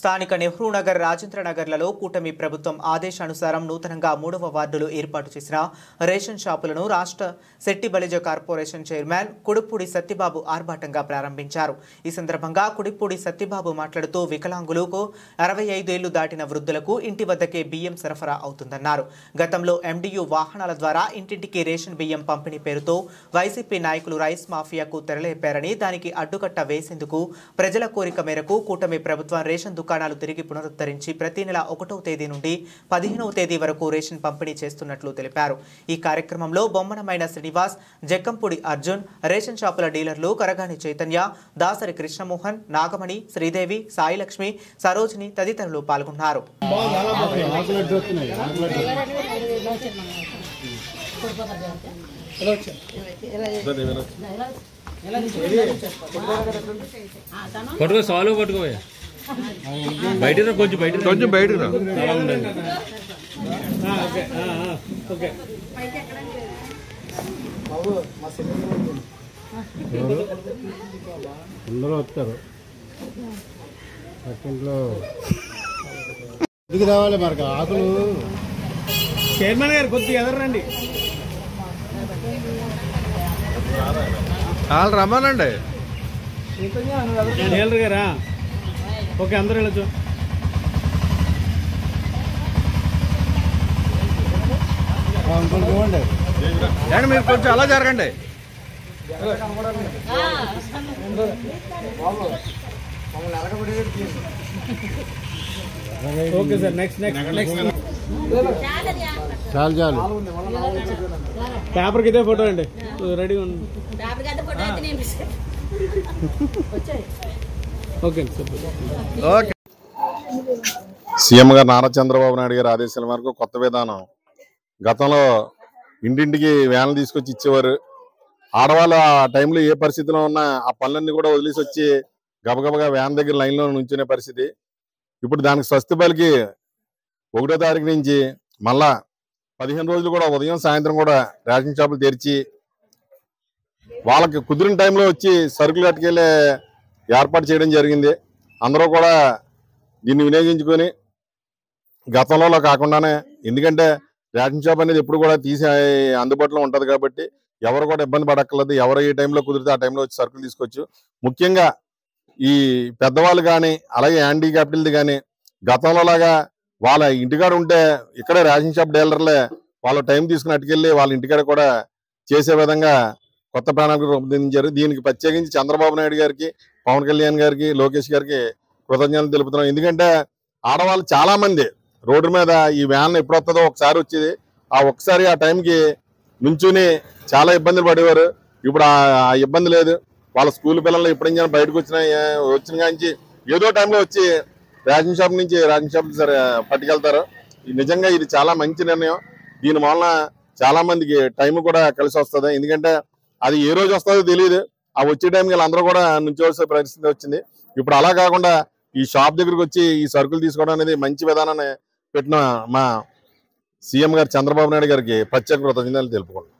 స్థానిక నెహ్రూ నగర్, రాజేంద్ర నగర్లలో కూటమి ప్రభుత్వం ఆదేశానుసారం నూతనంగా 3వ వార్డులో ఏర్పాటు చేసిన రేషన్ షాపులను రాష్ట్ర శెట్టి బలిజ కార్పొరేషన్ చైర్మన్ కుడిపూడి సత్యబాబు ఆర్భాటంగా ప్రారంభించారు. ఈ సందర్భంగా కుడిపూడి సత్యబాబు మాట్లాడుతూ వికలాంగులకు 65 ఏళ్లు దాటిన వృద్ధులకు ఇంటి వద్దకే బియ్యం సరఫరా అవుతుందన్నారు. గతంలో ఎండియు వాహనాల ద్వారా ఇంటింటికి రేషన్ బియ్యం పంపిణీ పేరుతో వైసీపీ నాయకులు రైస్ మాఫియాకు తెరలేపారని, దానికి అడ్డుకట్ట వేసేందుకు ప్రజల కోరిక మేరకు కూటమి ప్రభుత్వం రేషన్ దుకాణాలు తిరిగి పునరుద్ధరించి ప్రతి నెల 1వ తేదీ నుండి 15వ తేదీ వరకు రేషన్ పంపిణీ చేస్తున్నట్లు తెలిపారు. ఈ కార్యక్రమంలో బొమ్మనమైన శ్రీనివాస్, జక్కంపూడి అర్జున్, రేషన్ షాపుల డీలర్లు కరగాని చైతన్య, దాసరి కృష్ణమోహన్, నాగమణి, శ్రీదేవి, సాయిలక్ష్మి, సరోజిని తదితరులు పాల్గొన్నారు. బయట కొంచెం బయట అందరూ వస్తారు. పక్కింట్లో ఎందుకు రావాలి మనకు ఆకులు. చైర్మన్ గారు కొద్దిగా ఎదరండి. వాళ్ళు రమ్మానండి గారా. ఓకే, అందరూ వెళ్ళచ్చు. అండి మీరు కొంచెం అలా జరగండి. ఓకే సార్, నెక్స్ట్ చాలు చాలు. పేపర్కి ఇదే ఫోటో అండి, రెడీగా ఉంది. Okay okay. సీఎం గారు నారా చంద్రబాబు నాయుడు గారి ఆదేశాల మేరకు కొత్త విధానం. గతంలో ఇంటింటికి వ్యాన్లు తీసుకొచ్చి ఇచ్చేవారు. ఆడవాళ్ళు ఆ టైంలో ఏ పరిస్థితిలో ఉన్నా ఆ పనులన్నీ కూడా వదిలేసి వచ్చి గబగబగా వ్యాన్ దగ్గర లైన్లో నుంచునే పరిస్థితి. ఇప్పుడు దానికి స్వస్తి పలికి 1వ తారీఖు నుంచి మళ్ళా 15 రోజులు కూడా ఉదయం సాయంత్రం కూడా రేషన్ షాపులు తెరిచి వాళ్ళకి కుదిరిన టైంలో వచ్చి సరుకులు కట్టుకెళ్ళే ఏర్పాటు చేయడం జరిగింది. అందరూ కూడా దీన్ని వినియోగించుకొని గతంలో కాకుండానే, ఎందుకంటే రేషన్ షాప్ అనేది ఎప్పుడు కూడా తీసి అందుబాటులో ఉంటుంది కాబట్టి ఎవరు కూడా ఇబ్బంది పడక్కర్లేదు. ఎవరు ఏ టైంలో కుదిరితే ఆ టైంలో వచ్చి సరుకులు తీసుకోవచ్చు. ముఖ్యంగా ఈ పెద్దవాళ్ళు కానీ అలాగే హ్యాండిక్యాప్డ్ది కానీ గతంలో లాగా వాళ్ళ ఇంటికాడ ఉంటే ఇక్కడే రేషన్ షాప్ డీలర్లే వాళ్ళ టైం తీసుకుని అట్టుకెళ్ళి వాళ్ళ ఇంటికాడ కూడా చేసే విధంగా కొత్త ప్రణాళిక రూపొందించారు. దీనికి ప్రత్యేకించి చంద్రబాబు నాయుడు గారికి, పవన్ కళ్యాణ్ గారికి, లోకేష్ గారికి కృతజ్ఞతలు తెలుపుతున్నాం. ఎందుకంటే ఆడవాళ్ళు చాలా మంది రోడ్డు మీద ఈ వ్యాన్ ఎప్పుడు వస్తుందో ఒకసారి వచ్చేది, ఒకసారి ఆ టైంకి నుంచుని చాలా ఇబ్బందులు పడేవారు. ఇప్పుడు ఆ ఇబ్బంది లేదు. వాళ్ళ స్కూల్ పిల్లలు ఎప్పుడైనా బయటకు వచ్చిన కాంచి ఏదో టైంలో వచ్చి రేషన్ షాప్ నుంచి రేషన్ షాప్ సరే పట్టుకెళ్తారు. నిజంగా ఇది చాలా మంచి నిర్ణయం. దీని వలన చాలా మందికి టైం కూడా కలిసి వస్తుంది. ఎందుకంటే అది ఏ రోజు వస్తుందో తెలియదు. ఆ వచ్చే టైంకి వీళ్ళందరూ కూడా నుంచోవలసిన పరిస్థితి వచ్చింది. ఇప్పుడు అలా కాకుండా ఈ షాప్ దగ్గరకు వచ్చి ఈ సరుకులు తీసుకోవడం అనేది మంచి విధానాన్ని పెట్టిన మా సీఎం గారు చంద్రబాబు నాయుడు గారికి ప్రత్యేక కృతజ్ఞతలు తెలుపుకుంటున్నాం.